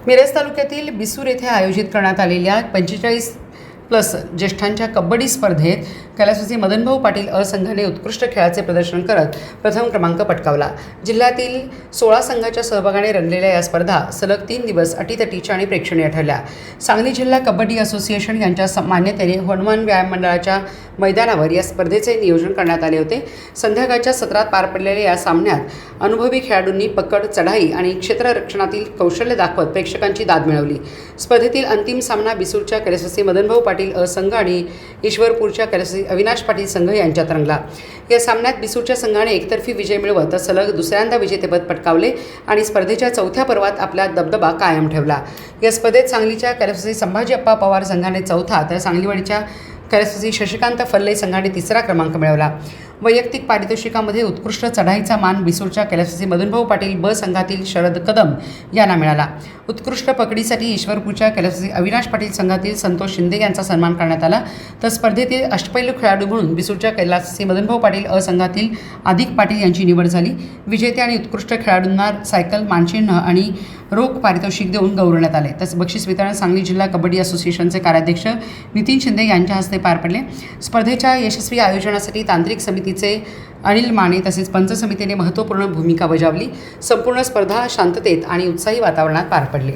मिरज तालुक्यातील बिसूर येथे आयोजित करण्यात आलेल्या 45+ ज्येष्ठांच्या कबड्डी स्पर्धेत कैलासवासी मदनभाऊ पाटील अ संघाने उत्कृष्ट खेळाचे प्रदर्शन करत प्रथम क्रमांक पटकावला। जिल्ह्यातील 16 संघाच्या सहभागाने रंगलेल्या या स्पर्धा सलग 3 दिवस अटीतटीच्या आणि प्रेक्षणीय ठरल्या। सांगली जिल्हा कबड्डी असोसिएशन यांच्या मान्यतेने हनुमान व्यायाम मंडळाच्या मैदानावर या स्पर्धेचे नियोजन करण्यात आले होते। संध्याकाळच्या सत्रात पार पडलेल्या या सामन्यात अनुभवी खेळाडूंनी पकड, चढाई आणि क्षेत्ररक्षणातील कौशल्य दाखवत प्रेक्षकांची दाद मिळवली। स्पर्धेतील अंतिम सामना बिसूरच्या कैलासवासी मदनभाऊ पाटील अ संघ आणि ईश्वरपूरच्या कैलासवासी अविनाश पाटील संघ यांच्यात रंगला। या सामन्यात बिसूरच्या संघाने एकतर्फी विजय मिळवत सलग दुसऱ्यांदा विजेतेपद पटकावले आणि स्पर्धेच्या चौथ्या पर्वात आपला दबदबा कायम ठेवला। या स्पर्धेत सांगलीच्या कैलासवासी संभाजी अप्पा पवार संघाने चौथा तर सांगलीवाडीच्या कैलासवासी शशिकांत फल्ले संघाने तिसरा क्रमांक मिळवला। वैयक्तिक पारितोषिकामध्ये उत्कृष्ट चढाईचा मान बिसूरच्या कैलासवासी मदनभाऊ पाटील ब संघातील शरद कदम यांना मिळाला। उत्कृष्ट पकडीसाठी ईश्वरपूरच्या कैलासवासी अविनाश पाटील संघातील संतोष शिंदे यांचा सन्मान करण्यात आला। तर स्पर्धेतील अष्टपैलू खेळाडू म्हणून बिसूरच्या कैलासवासी मदनभाऊ पाटील अ संघातील आदिक पाटील यांची निवड झाली। विजेते आणि उत्कृष्ट खेळाडूंना सायकल, मानचिन्ह आणि रोख पारितोषिक देऊन गौरवण्यात आले। तसेच बक्षीस वितरण सांगली जिल्हा कबड्डी असोसिएशनचे कार्याध्यक्ष नितीन शिंदे यांच्या हस्ते पार पडले। स्पर्धेच्या यशस्वी आयोजनासाठी तांत्रिक समितीचे अनिल माने तसेच पंच समितीने महत्त्वपूर्ण भूमिका बजावली। संपूर्ण स्पर्धा शांततेत आणि उत्साही वातावरणात पार पडली।